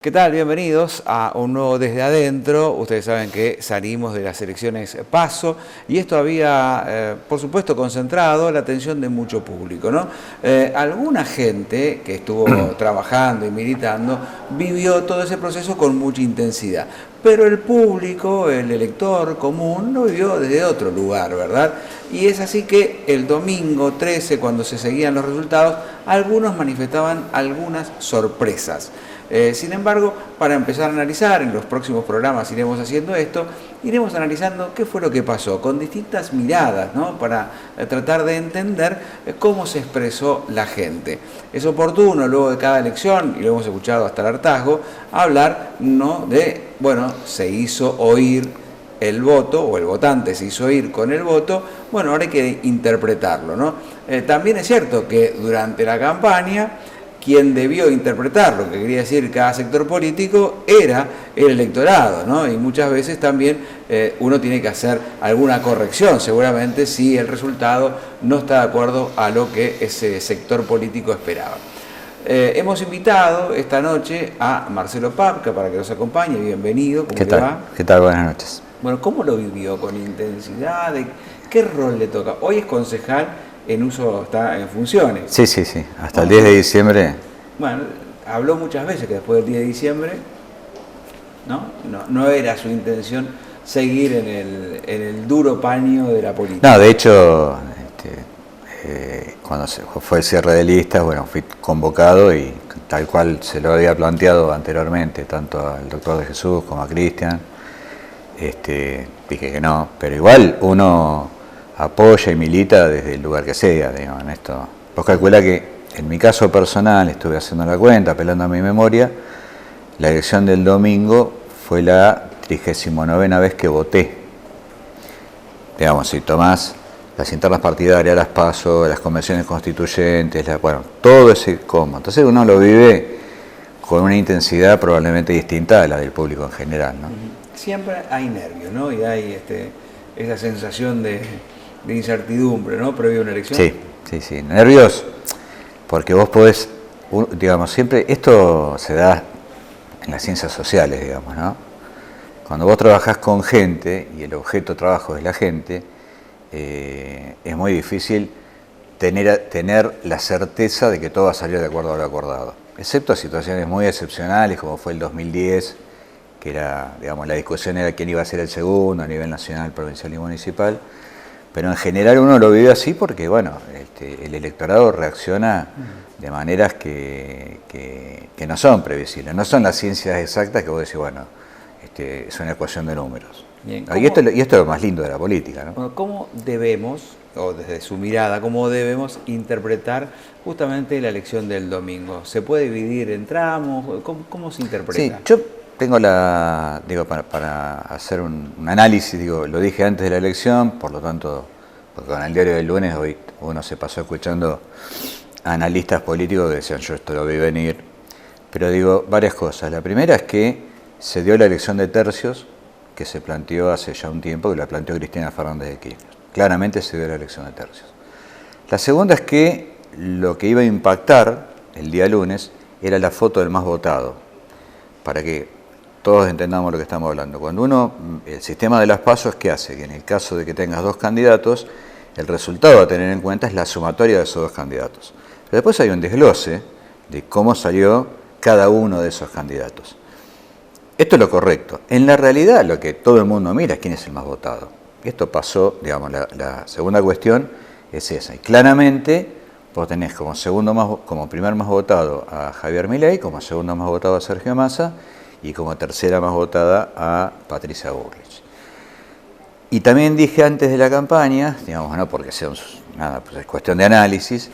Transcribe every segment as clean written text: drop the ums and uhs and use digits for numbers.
¿Qué tal? Bienvenidos a un nuevo Desde Adentro. Ustedes saben que salimos de las elecciones PASO y esto había, por supuesto, concentrado la atención de mucho público, ¿no? Alguna gente que estuvo trabajando y militando vivió todo ese proceso con mucha intensidad, pero el público, el elector común, lo vivió desde otro lugar, ¿verdad? Y es así que el domingo 13, cuando se seguían los resultados, algunos manifestaban algunas sorpresas. Sin embargo, para empezar a analizar, en los próximos programas iremos haciendo esto, iremos analizando qué fue lo que pasó, con distintas miradas, ¿no? Para tratar de entender cómo se expresó la gente. Es oportuno, luego de cada elección, y lo hemos escuchado hasta el hartazgo, hablar, ¿no?, de, bueno, se hizo oír el voto, o el votante se hizo oír con el voto. Bueno, ahora hay que interpretarlo, ¿no? También es cierto que durante la campaña, quien debió interpretar lo que quería decir cada sector político era el electorado, ¿no? Y muchas veces también uno tiene que hacer alguna corrección, seguramente, si el resultado no está de acuerdo a lo que ese sector político esperaba. Hemos invitado esta noche a Marcelo Papka para que nos acompañe. Bienvenido, ¿cómo te va? ¿Qué tal? Buenas noches. Bueno, ¿cómo lo vivió? ¿Con intensidad? ¿Qué rol le toca? Hoy es concejal en uso, está en funciones. Sí, hasta el 10 de diciembre. Bueno, habló muchas veces que después del 10 de diciembre no era su intención seguir en el duro paño de la política. No, de hecho, cuando fue el cierre de listas, bueno, fui convocado y tal cual se lo había planteado anteriormente, tanto al doctor de Jesús como a Cristian, dije que no, pero igual uno apoya y milita desde el lugar que sea, digamos, en esto. Vos calculá que en mi caso personal, estuve haciendo la cuenta, apelando a mi memoria, la elección del domingo fue la 39ª vez que voté. Digamos, si tomás las internas partidarias, las PASO, las convenciones constituyentes, bueno, todo ese combo. Entonces uno lo vive con una intensidad probablemente distinta a la del público en general, ¿no? Siempre hay nervios, ¿no? Y hay esa sensación de incertidumbre, ¿no?, previo a una elección. Sí, nervios, porque vos podés, digamos, siempre, esto se da en las ciencias sociales, digamos, ¿no? Cuando vos trabajás con gente, y el objeto de trabajo es la gente, es muy difícil tener la certeza de que todo va a salir de acuerdo a lo acordado, excepto situaciones muy excepcionales, como fue el 2010, que era, digamos, la discusión era quién iba a ser el segundo a nivel nacional, provincial y municipal, pero en general uno lo vive así porque, bueno, el electorado reacciona de maneras que no son previsibles, no son las ciencias exactas que vos decís, bueno, es una ecuación de números. Bien, y esto es lo más lindo de la política, ¿no? Bueno, ¿cómo debemos, o desde su mirada, cómo debemos interpretar justamente la elección del domingo? ¿Se puede dividir en tramos? ¿Cómo se interpreta? Sí, yo tengo para hacer un análisis, lo dije antes de la elección, por lo tanto, porque con el diario del lunes hoy uno se pasó escuchando a analistas políticos que decían, yo esto lo vi venir, pero varias cosas. La primera es que se dio la elección de tercios, que se planteó hace ya un tiempo, que la planteó Cristina Fernández de Kirchner. Claramente se dio la elección de tercios. La segunda es que lo que iba a impactar el día lunes era la foto del más votado, para que todos entendamos lo que estamos hablando. Cuando el sistema de las PASO es que hace que en el caso de que tengas dos candidatos, el resultado a tener en cuenta es la sumatoria de esos dos candidatos. Pero después hay un desglose de cómo salió cada uno de esos candidatos. Esto es lo correcto. En la realidad, lo que todo el mundo mira es quién es el más votado. Y esto pasó, digamos, la segunda cuestión es esa. Y claramente vos tenés como primer más votado a Javier Milei, como segundo más votado a Sergio Massa y como tercera más votada a Patricia Bullrich. Y también dije antes de la campaña, digamos, no porque sea pues es cuestión de análisis,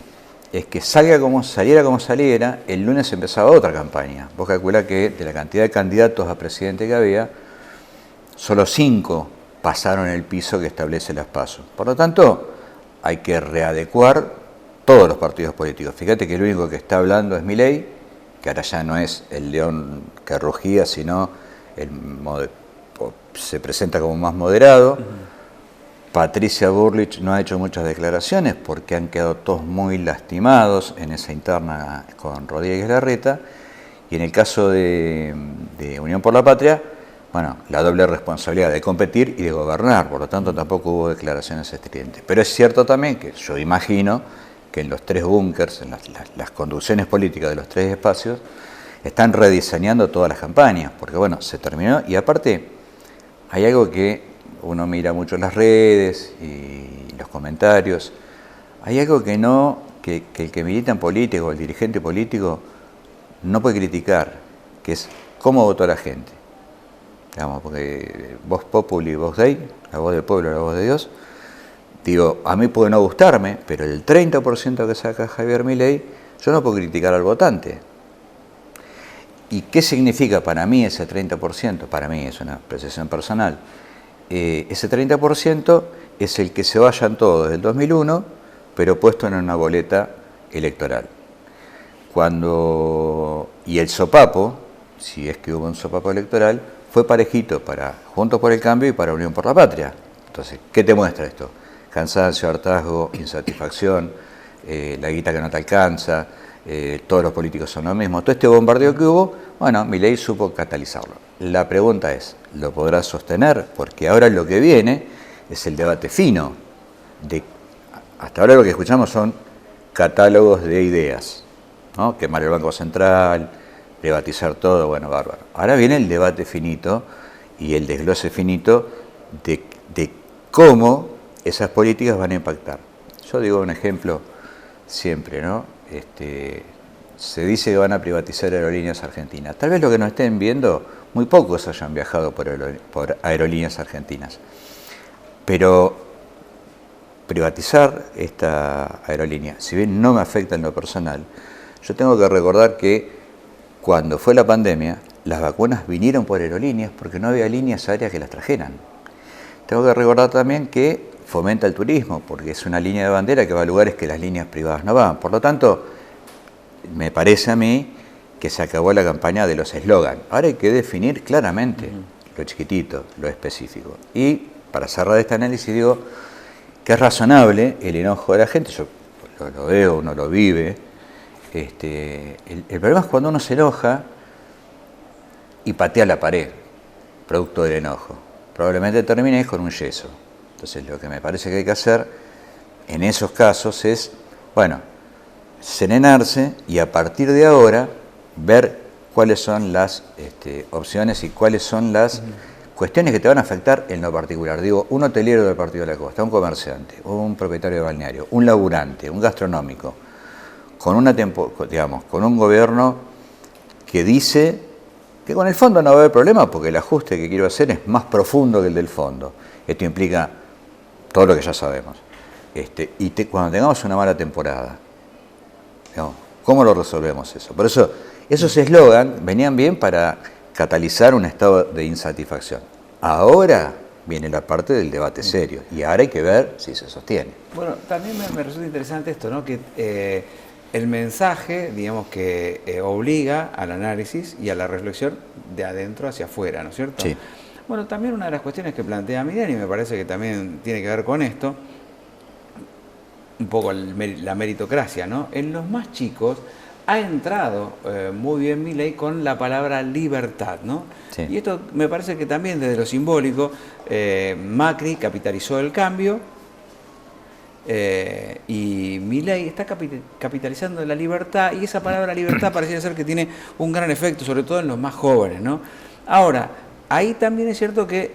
es que saliera como saliera, el lunes empezaba otra campaña. Vos calculá que de la cantidad de candidatos a presidente que había, solo 5 pasaron el piso que establece las PASO. Por lo tanto, hay que readecuar todos los partidos políticos. Fíjate que el único que está hablando es Milei, que ahora ya no es el león que rugía, sino se presenta como más moderado. Patricia Bullrich no ha hecho muchas declaraciones porque han quedado todos muy lastimados en esa interna con Rodríguez Larreta. Y en el caso de Unión por la Patria, bueno, la doble responsabilidad de competir y de gobernar, por lo tanto tampoco hubo declaraciones estridentes. Pero es cierto también que yo imagino que en los tres búnkers, en las conducciones políticas de los tres espacios, están rediseñando todas las campañas, porque bueno, se terminó, y aparte hay algo que uno mira mucho en las redes y los comentarios, hay algo que el que milita en político, el dirigente político, no puede criticar, que es cómo votó la gente. Digamos, porque Vox Populi, Vox Dei, la voz del pueblo, la voz de Dios, digo, a mí puede no gustarme, pero el 30% que saca Javier Milei, yo no puedo criticar al votante. ¿Y qué significa para mí ese 30%? Para mí es una apreciación personal. Ese 30% es el que se vayan todos desde el 2001, pero puesto en una boleta electoral. Y el sopapo, si es que hubo un sopapo electoral, fue parejito para Juntos por el Cambio y para Unión por la Patria. Entonces, ¿qué te muestra esto? Cansancio, hartazgo, insatisfacción, la guita que no te alcanza, todos los políticos son lo mismo. Todo este bombardeo que hubo, bueno, Milei supo catalizarlo. La pregunta es, ¿lo podrá sostener? Porque ahora lo que viene es el debate fino. Hasta ahora lo que escuchamos son catálogos de ideas, ¿no? Quemar el Banco Central, privatizar todo, bueno, bárbaro. Ahora viene el debate finito y el desglose finito de cómo esas políticas van a impactar. Yo digo un ejemplo siempre, ¿no? Se dice que van a privatizar Aerolíneas Argentinas. Tal vez lo que nos estén viendo, muy pocos hayan viajado por Aerolíneas Argentinas. Pero privatizar esta aerolínea, si bien no me afecta en lo personal, yo tengo que recordar que cuando fue la pandemia, las vacunas vinieron por aerolíneas porque no había líneas aéreas que las trajeran. Tengo que recordar también que fomenta el turismo, porque es una línea de bandera que va a lugares que las líneas privadas no van. Por lo tanto, me parece a mí que se acabó la campaña de los eslogan. Ahora hay que definir claramente lo chiquitito, lo específico. Y para cerrar este análisis digo que es razonable el enojo de la gente, yo lo veo, uno lo vive. El problema es cuando uno se enoja y patea la pared, producto del enojo. Probablemente termine con un yeso. Entonces lo que me parece que hay que hacer en esos casos es, bueno, serenarse y a partir de ahora ver cuáles son las opciones y cuáles son las cuestiones que te van a afectar en lo particular. Digo, un hotelero del Partido de la Costa, un comerciante, un propietario de balneario, un laburante, un gastronómico, con un gobierno que dice que con el fondo no va a haber problema porque el ajuste que quiero hacer es más profundo que el del fondo. Esto implica todo lo que ya sabemos. Cuando tengamos una mala temporada, digamos, ¿cómo lo resolvemos eso? Por eso, esos eslogan venían bien para catalizar un estado de insatisfacción. Ahora viene la parte del debate serio y ahora hay que ver si se sostiene. Bueno, también me resulta interesante esto, ¿no? Que el mensaje, digamos, que obliga al análisis y a la reflexión de adentro hacia afuera, ¿no es cierto? Sí. Bueno, también una de las cuestiones que plantea Miriam, y me parece que también tiene que ver con esto, un poco la meritocracia, ¿no? En los más chicos ha entrado muy bien Milei con la palabra libertad, ¿no? Sí. Y esto me parece que también desde lo simbólico, Macri capitalizó el cambio y Milei está capitalizando la libertad, y esa palabra libertad pareciera ser que tiene un gran efecto, sobre todo en los más jóvenes, ¿no? Ahora, ahí también es cierto que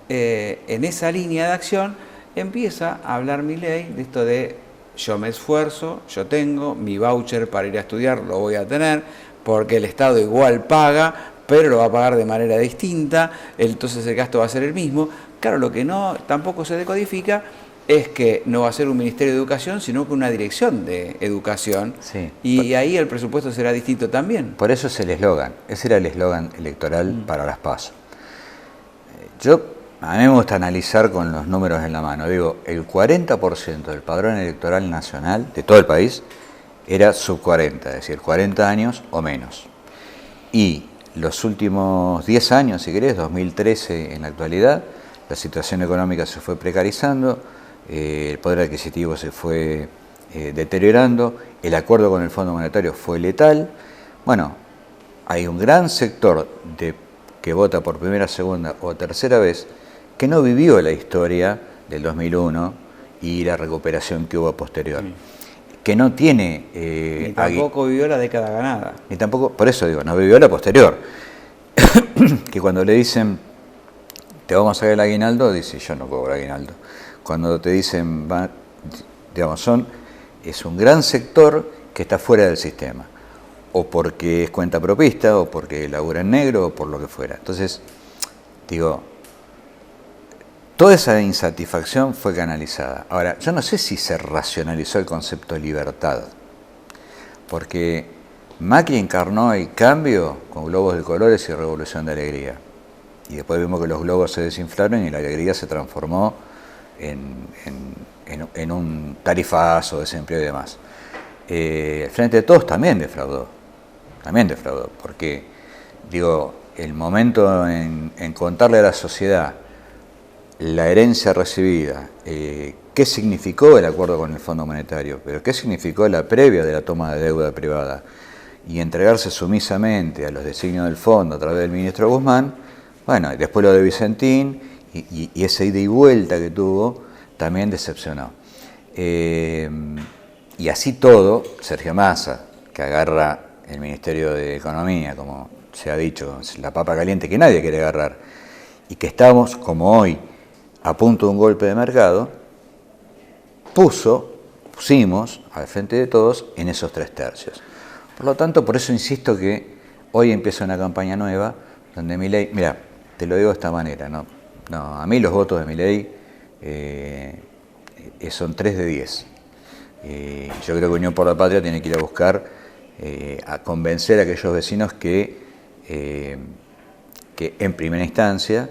en esa línea de acción empieza a hablar Milei de esto de yo me esfuerzo, yo tengo mi voucher para ir a estudiar, lo voy a tener, porque el Estado igual paga, pero lo va a pagar de manera distinta, entonces el gasto va a ser el mismo. Claro, lo que no tampoco se decodifica es que no va a ser un Ministerio de Educación, sino que una dirección de educación, Sí. Y ahí el presupuesto será distinto también. Por eso es el eslogan, ese era el eslogan electoral para las PASO. A mí me gusta analizar con los números en la mano. Digo, el 40% del padrón electoral nacional de todo el país era sub 40, es decir, 40 años o menos. Y los últimos 10 años, si querés, 2013 en la actualidad, la situación económica se fue precarizando, el poder adquisitivo se fue deteriorando, el acuerdo con el Fondo Monetario fue letal. Bueno, hay un gran sector que vota por primera, segunda o tercera vez que no vivió la historia del 2001 y la recuperación que hubo posterior. Que no tiene... ni tampoco vivió la década ganada. Ni tampoco, por eso digo, no vivió la posterior. Que cuando le dicen, te vamos a sacar el aguinaldo, dice, yo no cobro aguinaldo. Cuando te dicen, digamos, es un gran sector que está fuera del sistema. O porque es cuenta propista, o porque labura en negro, o por lo que fuera. Entonces, digo, toda esa insatisfacción fue canalizada. Ahora, yo no sé si se racionalizó el concepto de libertad, porque Macri encarnó el cambio con globos de colores y revolución de alegría. Y después vimos que los globos se desinflaron y la alegría se transformó en un tarifazo, desempleo y demás. El Frente de Todos también defraudó, porque, digo, el momento en contarle a la sociedad la herencia recibida, qué significó el acuerdo con el Fondo Monetario, pero qué significó la previa de la toma de deuda privada, y entregarse sumisamente a los designios del fondo a través del ministro Guzmán, bueno, y después lo de Vicentín, y esa ida y vuelta que tuvo, también decepcionó. Y así todo, Sergio Massa, que agarra el Ministerio de Economía, como se ha dicho, la papa caliente que nadie quiere agarrar, y que estamos, como hoy, a punto de un golpe de mercado, pusimos al Frente de Todos en esos 3/3. Por lo tanto, por eso insisto que hoy empieza una campaña nueva, donde Milei, mira, te lo digo de esta manera, no, a mí los votos de Milei son 3 de 10. Yo creo que Unión por la Patria tiene que ir a buscar, a convencer a aquellos vecinos que en primera instancia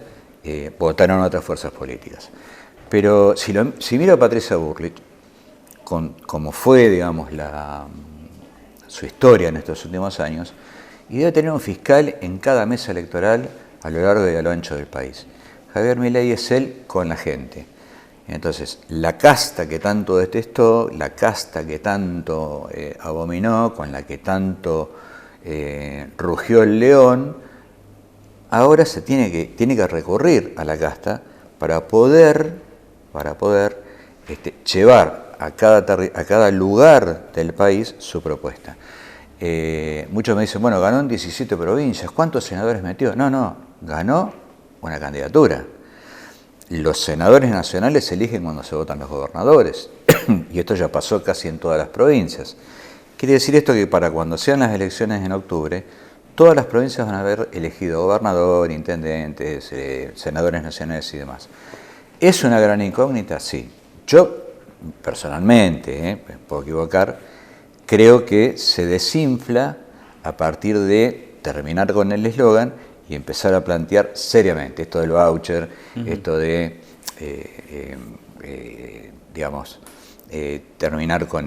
votaron a otras fuerzas políticas. Pero si miro a Patricia Bullrich, como fue, digamos, su historia en estos últimos años, y debe tener un fiscal en cada mesa electoral a lo largo y a lo ancho del país. Javier Milei es él con la gente. Entonces, la casta que tanto detestó, la casta que tanto abominó, con la que tanto rugió el león, ahora se tiene que recurrir a la casta para poder llevar a cada lugar del país su propuesta. Muchos me dicen, bueno, ganó en 17 provincias, ¿cuántos senadores metió? No, ganó una candidatura. Los senadores nacionales se eligen cuando se votan los gobernadores, y esto ya pasó casi en todas las provincias. Quiere decir esto que para cuando sean las elecciones en octubre, todas las provincias van a haber elegido gobernador, intendentes, senadores nacionales y demás. ¿Es una gran incógnita? Sí. Yo, personalmente, me puedo equivocar, creo que se desinfla a partir de terminar con el eslogan y empezar a plantear seriamente esto del voucher, esto de, terminar con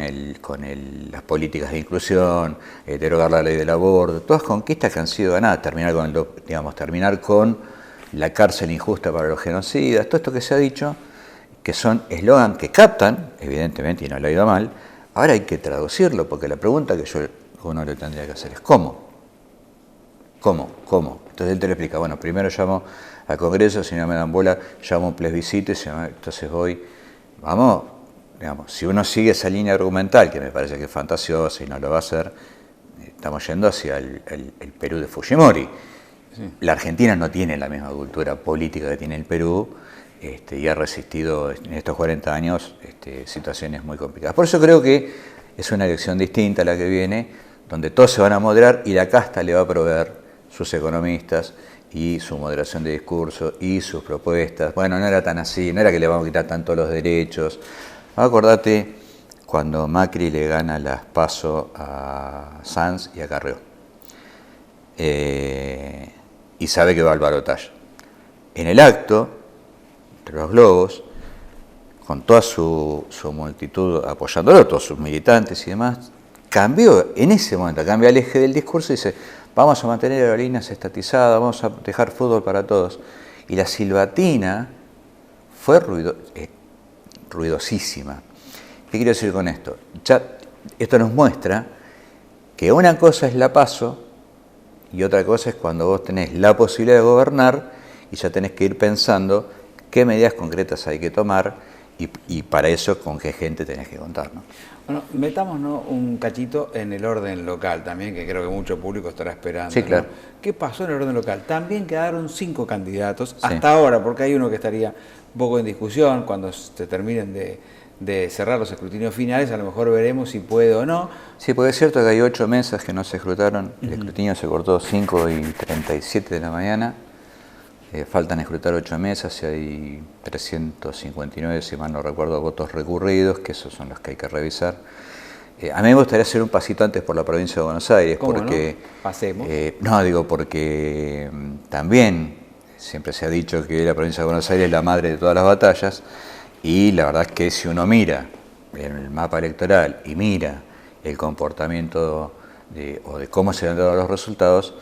las políticas de inclusión, derogar la ley del aborto, todas conquistas que han sido ganadas, terminar con la cárcel injusta para los genocidas, todo esto que se ha dicho, que son eslogan que captan, evidentemente, y no lo he oído mal. Ahora hay que traducirlo, porque la pregunta que uno le tendría que hacer es ¿cómo? Entonces él te lo explica, bueno, primero llamo al Congreso, si no me dan bola, llamo a un plebiscito, entonces voy, vamos, digamos, si uno sigue esa línea argumental, que me parece que es fantasiosa y no lo va a hacer, estamos yendo hacia el Perú de Fujimori. Sí. La Argentina no tiene la misma cultura política que tiene el Perú, y ha resistido en estos 40 años situaciones muy complicadas. Por eso creo que es una elección distinta a la que viene, donde todos se van a moderar y la casta le va a proveer sus economistas y su moderación de discurso y sus propuestas. Bueno, no era tan así, no era que le vamos a quitar tanto los derechos. Acordate cuando Macri le gana las PASO a Sanz y a Carrió. Y sabe que va al balotaje. En el acto, entre los globos, con toda su multitud apoyándolo, todos sus militantes y demás, cambió, en ese momento, cambia el eje del discurso y dice, vamos a mantener aerolíneas estatizadas, vamos a dejar fútbol para todos. Y la silbatina fue ruidosísima. ¿Qué quiero decir con esto? Esto nos muestra que una cosa es la PASO y otra cosa es cuando vos tenés la posibilidad de gobernar y ya tenés que ir pensando qué medidas concretas hay que tomar y para eso con qué gente tenés que contar, ¿no? Bueno, metámonos un cachito en el orden local también, que creo que mucho público estará esperando. Sí, claro. ¿No? ¿Qué pasó en el orden local? También quedaron 5 candidatos Sí. hasta ahora, porque hay uno que estaría un poco en discusión cuando se terminen de cerrar los escrutinios finales, a lo mejor veremos si puede o no. Sí, porque es cierto que hay 8 mesas que no se escrutaron, el escrutinio se cortó 5:37 de la mañana, faltan escrutar 8 mesas y hay 359, si mal no recuerdo, votos recurridos, que esos son los que hay que revisar. A mí me gustaría hacer un pasito antes por la provincia de Buenos Aires, ¿Cómo porque... no? Pasemos. No, digo porque también siempre se ha dicho que la provincia de Buenos Aires es la madre de todas las batallas, y la verdad es que si uno mira en el mapa electoral y mira el comportamiento o de cómo se han dado los resultados,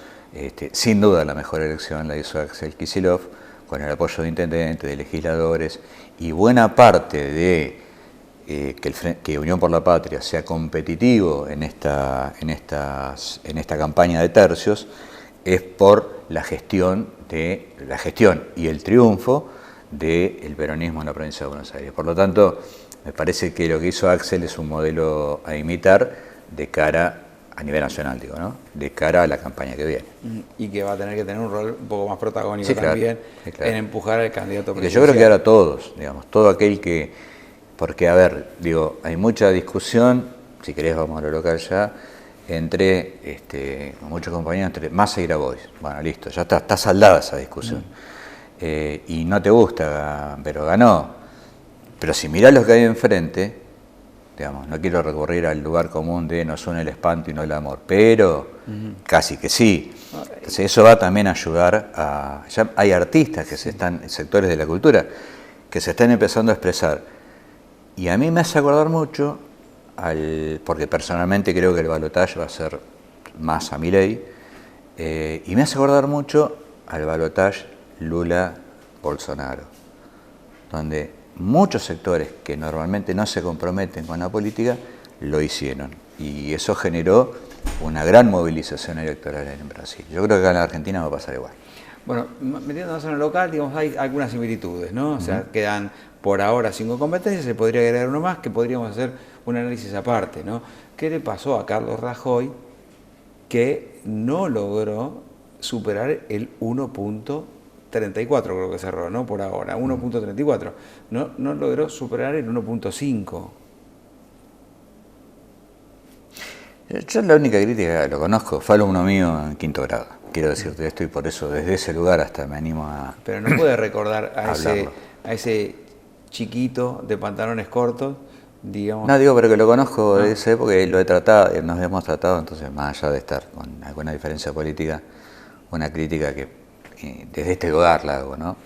sin duda la mejor elección la hizo Axel Kicillof, con el apoyo de intendentes, de legisladores, y buena parte de que Unión por la Patria sea competitivo en esta campaña de tercios es por la gestión y el triunfo del peronismo en la provincia de Buenos Aires. Por lo tanto, me parece que lo que hizo Axel es un modelo a imitar de cara a nivel nacional, digo, ¿no? De cara a la campaña que viene. Y que va a tener que tener un rol un poco más protagónico, Sí, claro, también sí, claro, en empujar al candidato que presidencial. yo creo que ahora todos, digamos, todo aquel que... Porque, a ver, digo, hay mucha discusión, si querés vamos a lo local ya, entre muchos compañeros, entre Massa y Grabois. Bueno, listo, ya está saldada esa discusión. Y no te gusta, pero ganó. Pero si mirás lo que hay enfrente, digamos, no quiero recurrir al lugar común de nos une el espanto y no el amor, pero casi que sí. Entonces eso va también a ayudar a... Ya hay artistas sectores de la cultura, que se están empezando a expresar. Y a mí me hace acordar mucho, porque personalmente creo que el balotaje va a ser más a Milei, y me hace acordar mucho al balotaje Lula-Bolsonaro, donde muchos sectores que normalmente no se comprometen con la política lo hicieron. Y eso generó una gran movilización electoral en Brasil. Yo creo que acá en la Argentina va a pasar igual. Bueno, metiéndonos en el local, digamos, hay algunas similitudes, ¿no? O sea, quedan por ahora 5 competencias, se podría agregar uno más, que podríamos hacer un análisis aparte, ¿no? ¿Qué le pasó a Carlos Rajoy que no logró superar el 1.34, creo que cerró, ¿no? Por ahora, 1.34. No logró superar el 1.5. Yo la única crítica que lo conozco fue alumno mío en 5º grado. Quiero decirte esto y por eso desde ese lugar hasta me animo a... Pero no puede recordar a hablarlo. ese chiquito de pantalones cortos, digamos... No, digo, pero que lo conozco de esa época y lo he tratado, nos hemos tratado, entonces más allá de estar con alguna diferencia política, una crítica que desde este lugar la hago, ¿no?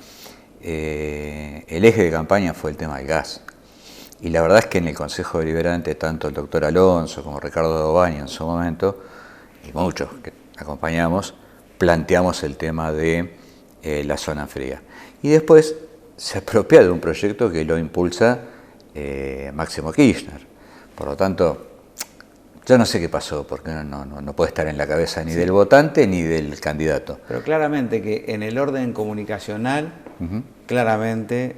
El eje de campaña fue el tema del gas. Y la verdad es que en el Consejo Deliberante, tanto el doctor Alonso como Ricardo Dobaño en su momento, y muchos que acompañamos, planteamos el tema de la zona fría. Y después se apropia de un proyecto que lo impulsa Máximo Kirchner. Por lo tanto, yo no sé qué pasó, porque no puede estar en la cabeza ni del votante ni del candidato. Pero claramente que en el orden comunicacional, claramente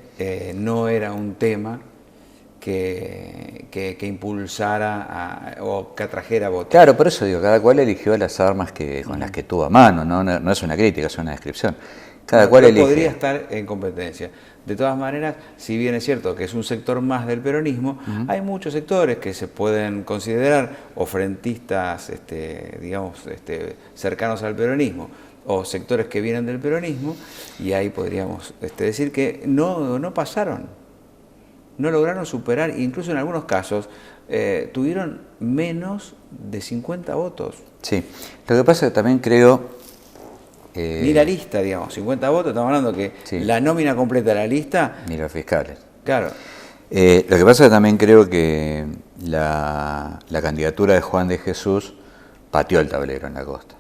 no era un tema que impulsara o que atrajera votos. Claro, por eso digo, cada cual eligió las armas con las que tuvo a mano, no es una crítica, es una descripción. Cada cual elige. Podría estar en competencia. De todas maneras, si bien es cierto que es un sector más del peronismo, hay muchos sectores que se pueden considerar o frentistas, digamos, cercanos al peronismo, o sectores que vienen del peronismo, y ahí podríamos decir que no pasaron, no lograron superar, incluso en algunos casos tuvieron menos de 50 votos. Sí, lo que pasa es que también creo... Ni la lista, digamos, 50 votos, estamos hablando que la nómina completa de la lista... Ni los fiscales. Claro. Lo que pasa es que también creo que la candidatura de Juan de Jesús pateó el tablero en la costa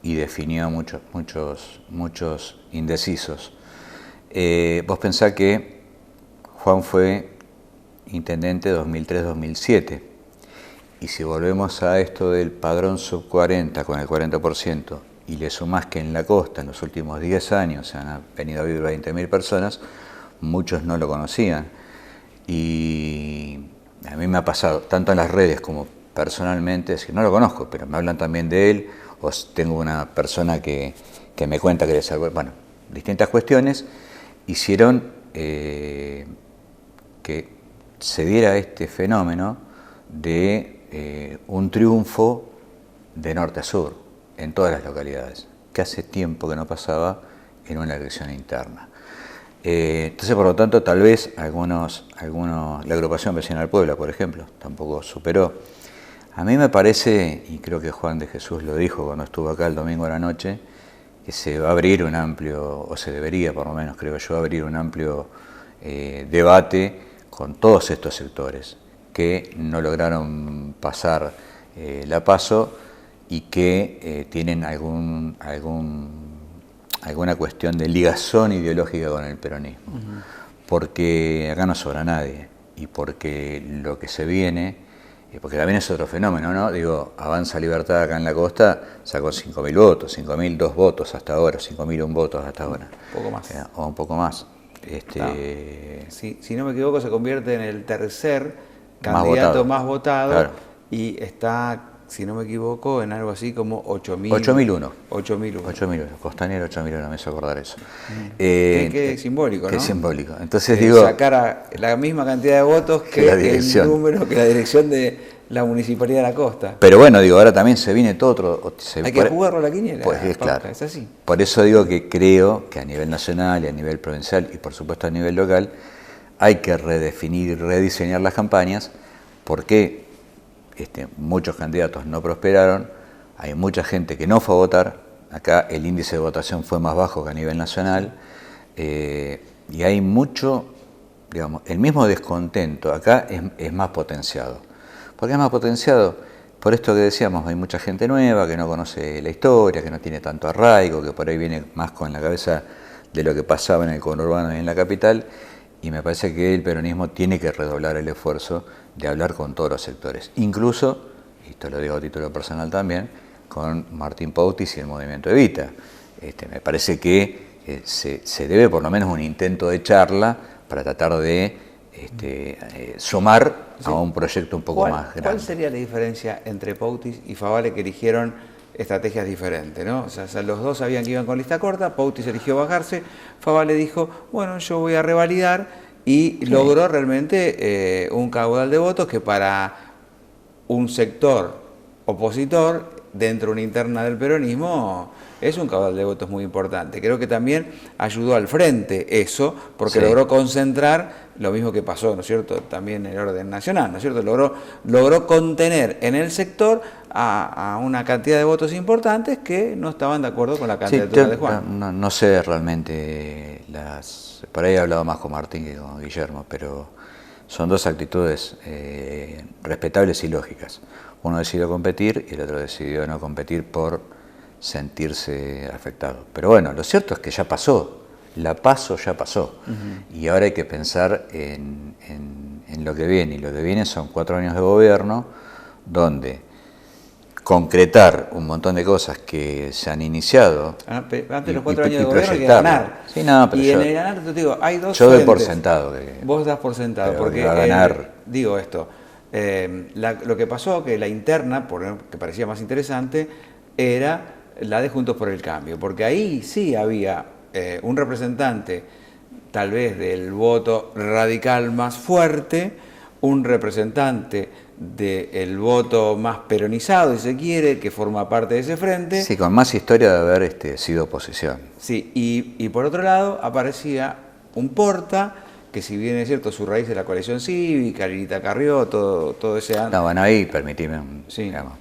y definió muchos indecisos. Vos pensás que Juan fue intendente 2003-2007 y si volvemos a esto del padrón sub 40 con el 40%, y le sumás que en la costa en los últimos 10 años se han venido a vivir 20.000 personas, muchos no lo conocían. Y a mí me ha pasado, tanto en las redes como personalmente, es decir, no lo conozco, pero me hablan también de él, o tengo una persona que me cuenta que bueno, distintas cuestiones hicieron que se diera este fenómeno de un triunfo de norte a sur en todas las localidades, que hace tiempo que no pasaba en una elección interna. Entonces, por lo tanto, tal vez algunos, la agrupación Vecinal Puebla, por ejemplo, tampoco superó. A mí me parece, y creo que Juan de Jesús lo dijo cuando estuvo acá el domingo a la noche, que se va a abrir un amplio, o se debería por lo menos, creo yo, abrir un amplio debate con todos estos sectores que no lograron pasar la PASO y que tienen alguna cuestión de ligazón ideológica con el peronismo. Porque acá no sobra nadie y porque lo que se viene, porque también es otro fenómeno, ¿no? Digo, Avanza Libertad acá en la costa sacó 5.000 votos, 5.00002 votos hasta ahora, 5.001 votos hasta ahora. Un poco más. O un poco más. Si no me equivoco, se convierte en el tercer candidato más votado, claro. Y está, si no me equivoco, en algo así como 8.001. 8.001. Costanera 8.001, me hizo acordar eso. Qué simbólico, ¿no? Qué simbólico. Entonces digo, sacar a la misma cantidad de votos que el número que la dirección de la Municipalidad de la Costa. Pero bueno, digo, ahora también se viene todo otro... Hay que jugarlo a la quiniela. Pues es claro. Es así. Por eso digo que creo que a nivel nacional y a nivel provincial y por supuesto a nivel local hay que redefinir y rediseñar las campañas porque muchos candidatos no prosperaron, hay mucha gente que no fue a votar, acá el índice de votación fue más bajo que a nivel nacional, y hay mucho, digamos, el mismo descontento acá es más potenciado. ¿Por qué es más potenciado? Por esto que decíamos, hay mucha gente nueva que no conoce la historia, que no tiene tanto arraigo, que por ahí viene más con la cabeza de lo que pasaba en el conurbano y en la capital, y me parece que el peronismo tiene que redoblar el esfuerzo de hablar con todos los sectores, incluso, y esto lo digo a título personal también, con Martín Pautis y el movimiento Evita. Me parece que se debe por lo menos un intento de charla para tratar de sumar a un proyecto un poco más grande. ¿Cuál sería la diferencia entre Pautis y Favale, que eligieron estrategias diferentes, ¿no? O sea, los dos sabían que iban con lista corta, Pautis eligió bajarse, Favale dijo, bueno, yo voy a revalidar, y logró realmente un caudal de votos que para un sector opositor dentro de una interna del peronismo es un caudal de votos muy importante. Creo que también ayudó al frente eso, porque logró concentrar lo mismo que pasó, ¿no es cierto?, también en el orden nacional, ¿no es cierto?, logró contener en el sector a una cantidad de votos importantes que no estaban de acuerdo con la candidatura de Juan. No sé realmente por ahí he hablado más con Martín que con Guillermo, pero son dos actitudes respetables y lógicas. Uno decidió competir y el otro decidió no competir por sentirse afectado. Pero bueno, lo cierto es que ya pasó, la PASO ya pasó, y ahora hay que pensar en lo que viene, y lo que viene son 4 años de gobierno donde concretar un montón de cosas que se han iniciado. Antes de los 4 años de gobierno hay que ganar. Sí, no, pero y en el ganar, te digo, hay dos yo doy por sentado. Vos das por sentado, porque va a ganar. Digo esto, lo que pasó, que la interna, que parecía más interesante, era la de Juntos por el Cambio, porque ahí sí había un representante, tal vez del voto radical más fuerte, un representante del voto más peronizado, si se quiere, que forma parte de ese frente. Sí, con más historia de haber sido oposición. Sí, y por otro lado aparecía un Porta, que si bien es cierto su raíz es la coalición cívica, Lilita Carrió, todo ese... No, bueno, ahí permitime, sí. Digamos,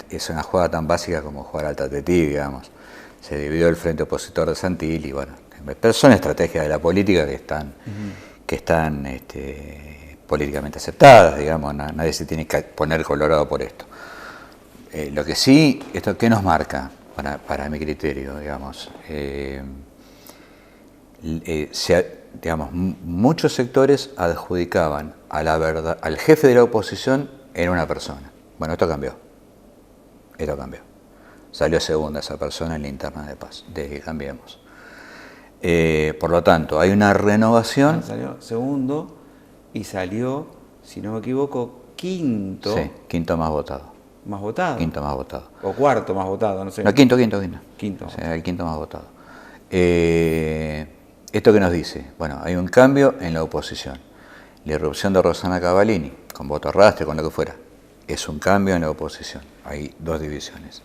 es una jugada tan básica como jugar al tatetí, digamos. Se dividió el frente opositor de Santilli, y bueno, pero son estrategias de la política que están políticamente aceptadas, digamos, nadie se tiene que poner colorado por esto. Lo que sí, esto ¿qué nos marca para mi criterio, digamos? Digamos, muchos sectores adjudicaban a la verdad, al jefe de la oposición en una persona. Bueno, esto cambió. salió segunda esa persona en la interna de Paz, de Cambiemos. Por lo tanto, hay una renovación. Salió segundo y salió, si no me equivoco, quinto. Sí, quinto más votado. ¿Más votado? Quinto más votado. O cuarto más votado, no sé. No, quinto. Quinto. O sea, el quinto más votado. ¿Esto qué nos dice? Bueno, hay un cambio en la oposición. La irrupción de Rosana Cavallini, con voto arrastre, con lo que fuera, es un cambio en la oposición. Hay dos divisiones.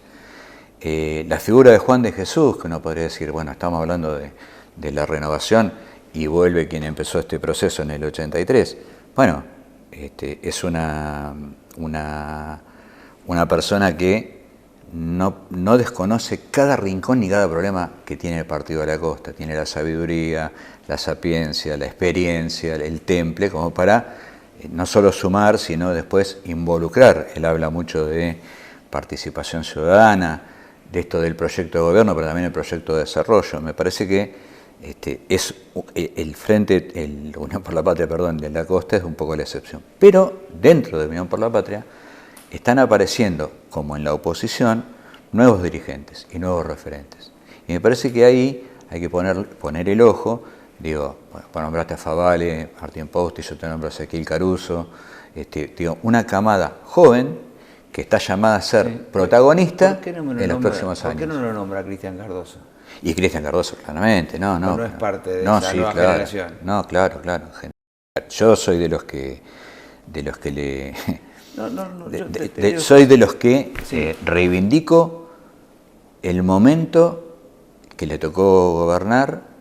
La figura de Juan de Jesús, que uno podría decir, bueno, estamos hablando de la renovación y vuelve quien empezó este proceso en el 83. Bueno, es una persona que no desconoce cada rincón ni cada problema que tiene el Partido de la Costa. Tiene la sabiduría, la sapiencia, la experiencia, el temple, como para no solo sumar, sino después involucrar. Él habla mucho de participación ciudadana, de esto del proyecto de gobierno, pero también el proyecto de desarrollo. Me parece que es el frente, el Unión por la Patria, perdón, de la Costa es un poco la excepción. Pero dentro de Unión por la Patria están apareciendo, como en la oposición, nuevos dirigentes y nuevos referentes. Y me parece que ahí hay que poner el ojo. Digo, bueno, nombraste a Favale, Martín Pausti, yo te nombro a Ezequiel Caruso, digo, una camada joven que está llamada a ser protagonista en los próximos años. ¿Por qué no lo nombra Cristian Cardoso? Y Cristian Cardoso, claramente, no es parte de esa nueva generación. No, claro. Yo soy de los que le... soy de los que reivindico el momento que le tocó gobernar,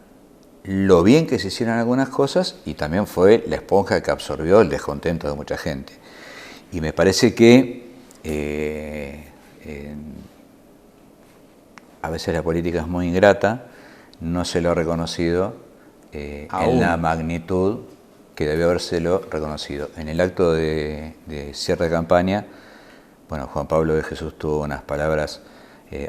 lo bien que se hicieron algunas cosas y también fue la esponja que absorbió el descontento de mucha gente. Y me parece que a veces la política es muy ingrata, no se lo ha reconocido en la magnitud que debió habérselo reconocido. En el acto de cierre de campaña, bueno, Juan Pablo de Jesús tuvo unas palabras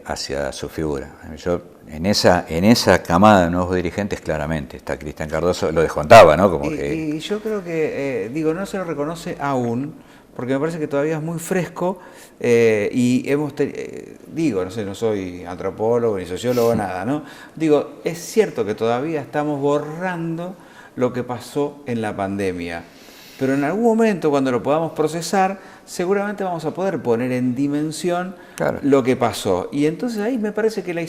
hacia su figura. Yo, en esa camada de nuevos dirigentes, claramente, está Cristian Cardoso, lo descontaba, ¿no? Y yo creo que, no se lo reconoce aún, porque me parece que todavía es muy fresco y no soy antropólogo ni sociólogo, nada, ¿no? Digo, es cierto que todavía estamos borrando lo que pasó en la pandemia, pero en algún momento cuando lo podamos procesar, seguramente vamos a poder poner en dimensión lo que pasó. Y entonces ahí me parece que en la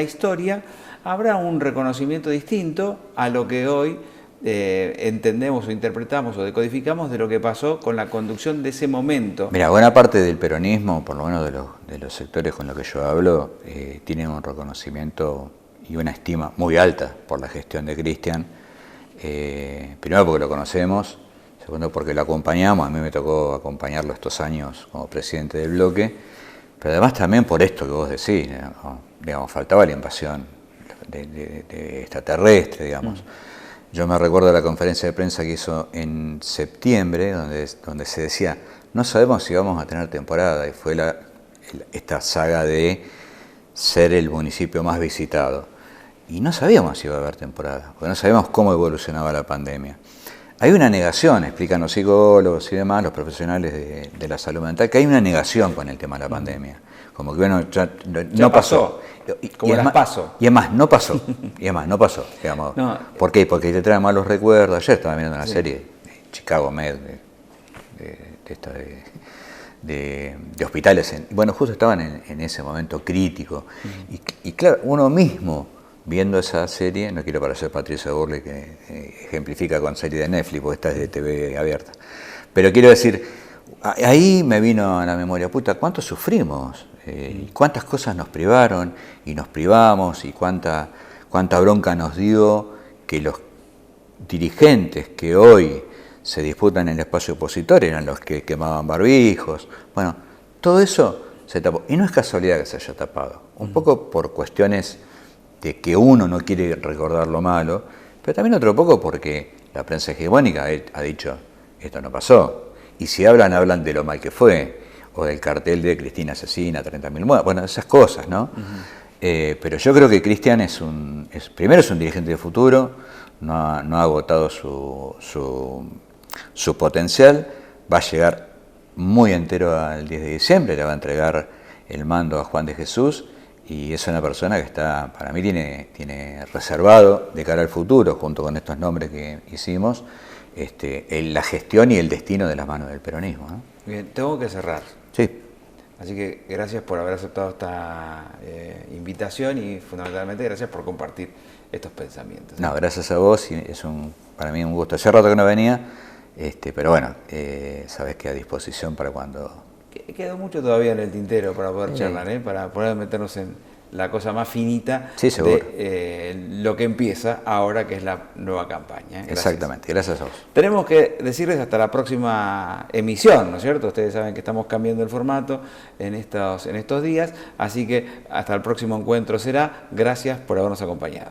historia habrá un reconocimiento distinto a lo que hoy entendemos o interpretamos o decodificamos de lo que pasó con la conducción de ese momento. Mira, buena parte del peronismo, por lo menos de los sectores con los que yo hablo, tienen un reconocimiento y una estima muy alta por la gestión de Cristian. Primero porque lo conocemos, segundo porque lo acompañamos, a mí me tocó acompañarlo estos años como presidente del bloque, pero además también por esto que vos decís, ¿no? Digamos, faltaba la invasión de extraterrestre, digamos. Yo me recuerdo de la conferencia de prensa que hizo en septiembre, donde se decía, no sabemos si vamos a tener temporada, y fue esta saga de ser el municipio más visitado. Y no sabíamos si iba a haber temporada, porque no sabíamos cómo evolucionaba la pandemia. Hay una negación, explican los psicólogos y demás, los profesionales de la salud mental, que hay una negación con el tema de la pandemia. Como que bueno, ya no pasó. Como las pasó. Y además no pasó. Digamos. No, ¿por qué? Porque te traen malos recuerdos. Ayer estaba mirando una serie de Chicago Med, de hospitales. Bueno, justo estaban en ese momento crítico. Y claro, uno mismo, viendo esa serie, no quiero parecer Patricio Burley, que ejemplifica con serie de Netflix, porque esta es de TV abierta. Pero quiero decir, ahí me vino a la memoria, puta, ¿cuánto sufrimos? Cuántas cosas nos privaron y nos privamos y cuánta bronca nos dio que los dirigentes que hoy se disputan en el espacio opositor eran los que quemaban barbijos. Bueno, todo eso se tapó. Y no es casualidad que se haya tapado. Un poco por cuestiones de que uno no quiere recordar lo malo, pero también otro poco porque la prensa hegemónica ha dicho, esto no pasó. Y si hablan de lo mal que fue, o del cartel de Cristina asesina, 30.000 muertos, bueno, esas cosas, ¿no? Pero yo creo que Cristian primero es un dirigente de futuro, no ha agotado su potencial, va a llegar muy entero al 10 de diciembre, le va a entregar el mando a Juan de Jesús, y es una persona que está, para mí tiene reservado de cara al futuro, junto con estos nombres que hicimos, la gestión y el destino de las manos del peronismo, ¿no? Bien, tengo que cerrar. Sí. Así que gracias por haber aceptado esta invitación y fundamentalmente gracias por compartir estos pensamientos. No, gracias a vos, y es para mí un gusto. Hace rato que no venía, pero bueno, sabés que a disposición para cuando... Quedó mucho todavía en el tintero para poder charlar, para poder meternos en la cosa más finita de lo que empieza ahora, que es la nueva campaña. Exactamente, gracias a vos. Tenemos que decirles hasta la próxima emisión, ¿no es cierto? Ustedes saben que estamos cambiando el formato en estos días, así que hasta el próximo encuentro será. Gracias por habernos acompañado.